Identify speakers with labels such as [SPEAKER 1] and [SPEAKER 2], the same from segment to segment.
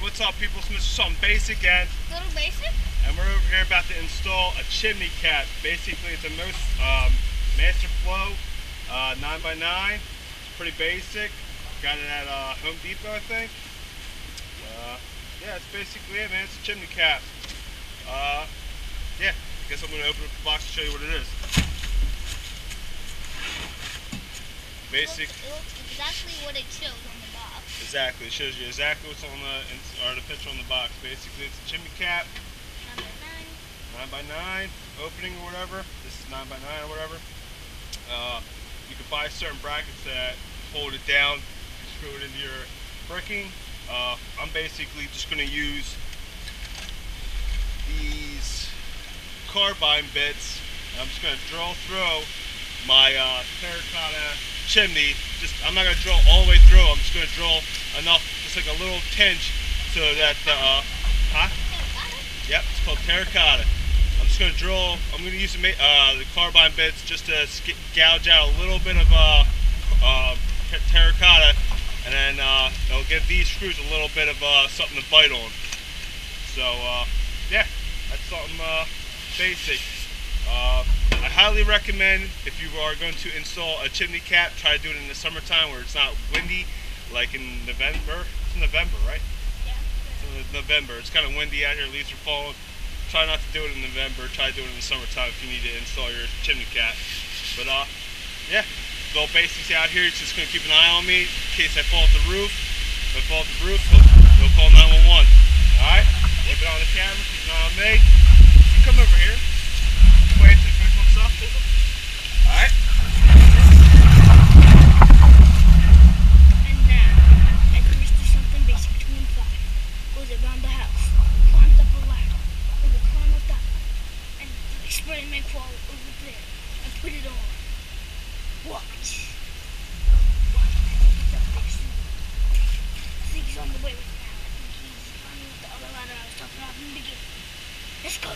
[SPEAKER 1] what's up, people? So this is something basic and
[SPEAKER 2] Little basic?
[SPEAKER 1] And we're over here about to install a chimney cap. Basically, it's a master flow 9x9. It's pretty basic. Got it at Home Depot, I think. Yeah, that's basically it, man. It's a chimney cap. Yeah, I guess I'm gonna open up the box and show you what it is. Basic.
[SPEAKER 2] It looks exactly what it shows on the box.
[SPEAKER 1] Exactly, it shows you exactly what's on the picture on the box. Basically, it's a chimney cap. 9x9 opening or whatever. This is 9x9 or whatever. You can buy certain brackets that hold it down and screw it into your bricking. I'm basically just going to use these carbine bits. I'm just going to drill through my terracotta chimney. I'm not going to drill all the way through. I'm just going to drill enough, just like a little tinge, so that Yep, it's called terracotta. I'm just going to drill. I'm going to use the carbine bits just to gouge out a little bit of terracotta, and then it'll give these screws a little bit of something to bite on. So yeah, that's something basic. I highly recommend, if you are going to install a chimney cap, try to do it in the summertime where it's not windy, like in November. It's November, right?
[SPEAKER 2] Yeah.
[SPEAKER 1] It's November. It's kind of windy out here. Leaves are falling. Try not to do it in November. Try to do it in the summertime if you need to install your chimney cap. But yeah, little basics out here. Just gonna keep an eye on me in case I fall off the roof. If I fall off the roof, they'll call 911. All right. Keep it on the camera. Keep an eye on me. You come over here. Play some people and stuff. All right.
[SPEAKER 2] And now, I can just do something basic to imply. Goes around the house, climbs up a ladder. Climb up that and spray my fall over there and put it on. Watch. I think he's on the way right now. I think he's climbing up the other ladder I was talking about in the beginning. Let's go.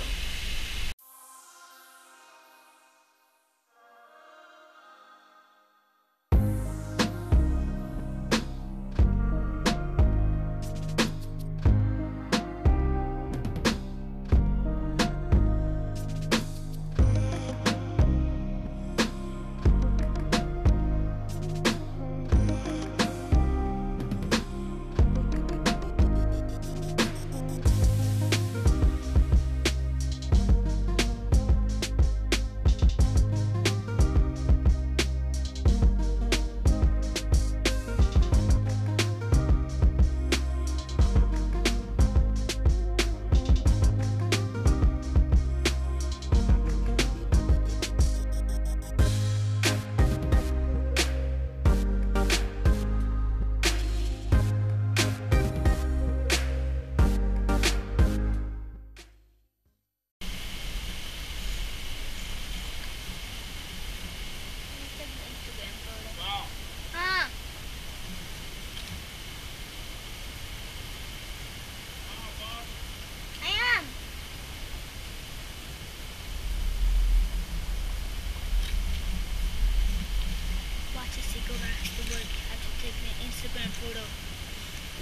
[SPEAKER 2] Instagram photo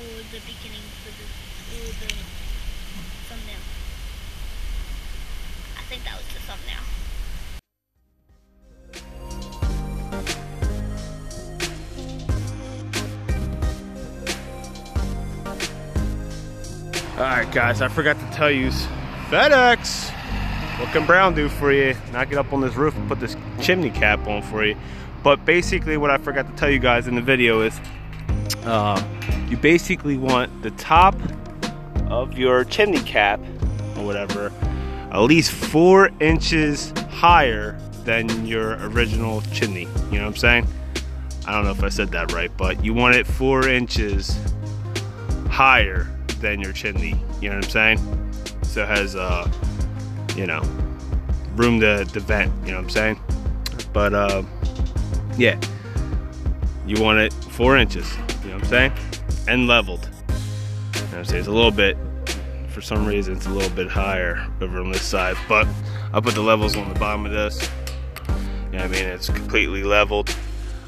[SPEAKER 2] or the beginning for the thumbnail. I think that was the thumbnail.
[SPEAKER 1] Alright guys, I forgot to tell you, FedEx! What can Brown do for you? Not get up on this roof and put this chimney cap on for you. But basically what I forgot to tell you guys in the video is you basically want the top of your chimney cap or whatever at least 4 inches higher than your original chimney. You know what I'm saying? I don't know if I said that right, but you want it 4 inches higher than your chimney. You know what I'm saying? So it has you know, room to vent. You know what I'm saying? But yeah, you want it 4 inches. You know what I'm saying? And leveled. You know what I'm saying? It's a little bit, for some reason, it's a little bit higher over on this side, but I'll put the levels on the bottom of this. You know what I mean? It's completely leveled.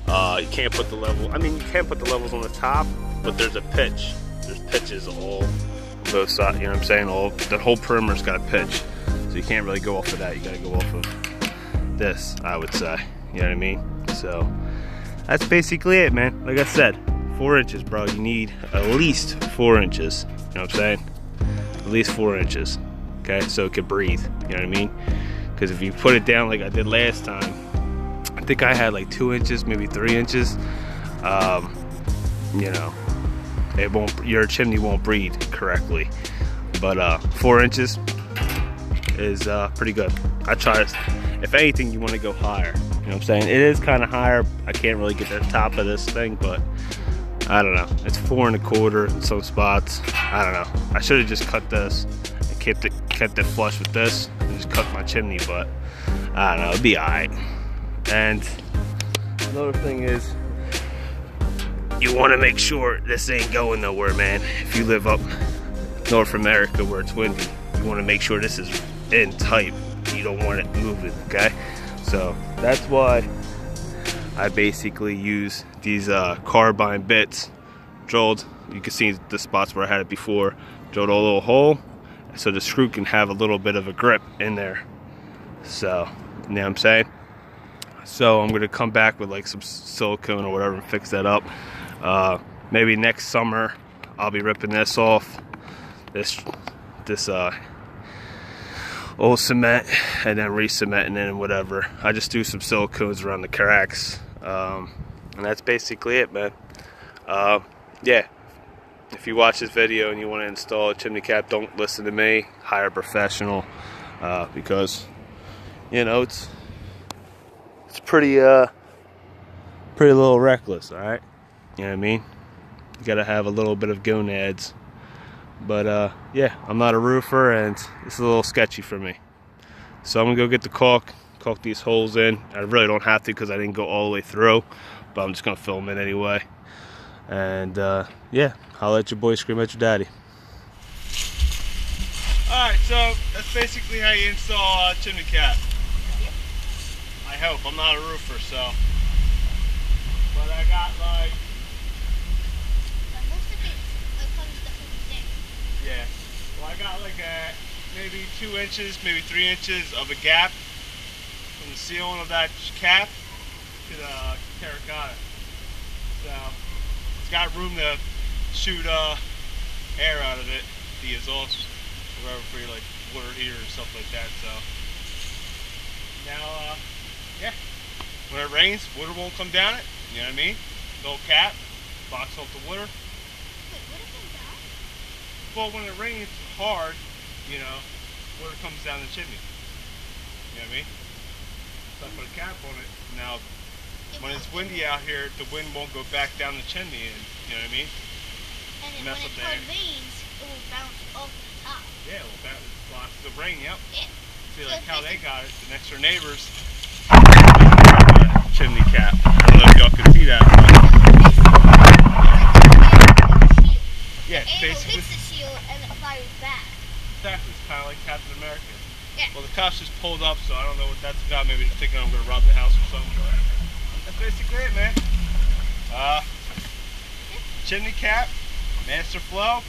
[SPEAKER 1] You can't put the level, I mean, you can put the levels on the top, but there's a pitch. there's pitches all on both sides. You know what I'm saying? All the whole perimeter's got a pitch, so you can't really go off of that. You got to go off of this, I would say. You know what I mean? So that's basically it, man. Like I said, 4 inches, bro. You need at least 4 inches. You know what I'm saying? At least 4 inches. Okay, so it could breathe. You know what I mean? Because if you put it down like I did last time, I think I had like 2 inches, maybe 3 inches. You know, it won't. Your chimney won't breathe correctly. But 4 inches is pretty good. I try to. If anything, you want to go higher. You know what I'm saying? It is kind of higher. I can't really get to the top of this thing, but I don't know. It's 4 1/4 in some spots. I don't know. I should have just cut this and kept it flush with this and just cut my chimney, but I don't know. It'd be alright. And another thing is, you want to make sure this ain't going nowhere, man. If you live up North America where it's windy, you want to make sure this is in tight. You don't want it moving, okay? So that's why I basically use these carbine bits drilled. You can see the spots where I had it before. Drilled a little hole so the screw can have a little bit of a grip in there. So, you know what I'm saying? So I'm gonna come back with like some silicone or whatever and fix that up. Maybe next summer I'll be ripping this off, this old cement, and then re-cementing it and whatever. I just do some silicones around the cracks, and that's basically it, man. Yeah, if you watch this video and you want to install a chimney cap, don't listen to me. Hire a professional, because you know it's pretty little reckless. All right, you know what I mean? You gotta have a little bit of gonads. But yeah, I'm not a roofer and it's a little sketchy for me. So I'm gonna go get the caulk these holes in. I really don't have to because I didn't go all the way through, but I'm just gonna film it anyway. And yeah, I'll let your boy scream at your daddy. Alright, so that's basically how you install a chimney cap. I hope. I'm not a roofer, so. But I got like, yeah, well I got like maybe 2 inches, maybe 3 inches of a gap from the ceiling of that cap to the terracotta. So it's got room to shoot air out of it, the exhaust, whatever, for your like water heater and stuff like that. So now, yeah, when it rains, water won't come down it. You know what I mean? Little cap, box off the water. Well, when it rains hard, you know, water comes down the chimney. You know what I mean? So I put a cap on it. Now, when it's windy out here, the wind won't go back down the chimney, and you know what I mean?
[SPEAKER 2] And when it rains, it will bounce off the top. Yeah, it will bounce, blocks the rain, yep. Yeah.
[SPEAKER 1] See, like how they got it, the next door neighbors, chimney cap. I don't know if y'all can see that. Yeah, basically.
[SPEAKER 2] Hits the shield and it fires back.
[SPEAKER 1] Exactly, it's kind of like Captain America.
[SPEAKER 2] Yeah.
[SPEAKER 1] Well, the cops just pulled up, so I don't know what that's about. Maybe they're thinking I'm going to rob the house or something. But that's basically it, man. Chimney cap, master flow,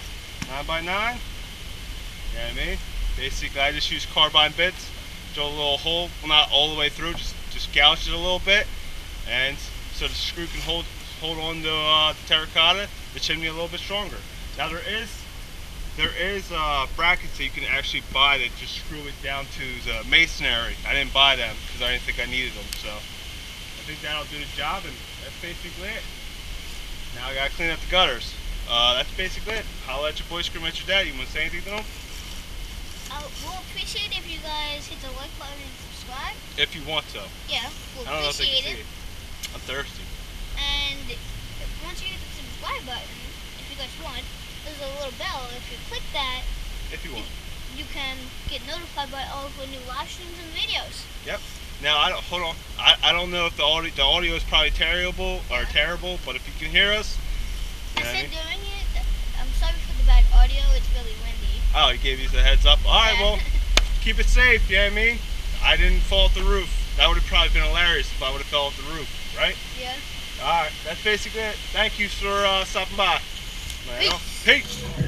[SPEAKER 1] 9x9. You know what I mean? Basically, I just use carbine bits, drill a little hole, well, not all the way through, just gouge it a little bit, and so the screw can hold on to the terracotta, the chimney a little bit stronger. Now there is brackets that you can actually buy that just screw it down to the masonry. I didn't buy them because I didn't think I needed them, so I think that'll do the job, and that's basically it. Now I gotta clean up the gutters. That's basically it. Holla at your boy, scream at your daddy. You wanna say anything to them?
[SPEAKER 2] We'll appreciate it if you guys hit the like button and subscribe.
[SPEAKER 1] If you want to.
[SPEAKER 2] Yeah, we'll
[SPEAKER 1] I don't know if they can
[SPEAKER 2] appreciate it.
[SPEAKER 1] See it. I'm thirsty.
[SPEAKER 2] And once you hit the subscribe button, if you guys want, there's a little bell. If you click that,
[SPEAKER 1] if you want,
[SPEAKER 2] you can get notified by all of the new live streams and videos.
[SPEAKER 1] Yep. Now hold on. I don't know if the audio is probably terrible, but if you can hear us.
[SPEAKER 2] I said during it. I'm sorry for the bad audio. It's really windy.
[SPEAKER 1] Oh, he gave you the heads up. All right, well, keep it safe. You know what I mean? I didn't fall off the roof. That would have probably been hilarious if I would have fell off the roof, right?
[SPEAKER 2] Yeah.
[SPEAKER 1] All right, that's basically it. Thank you for stopping by. Peace.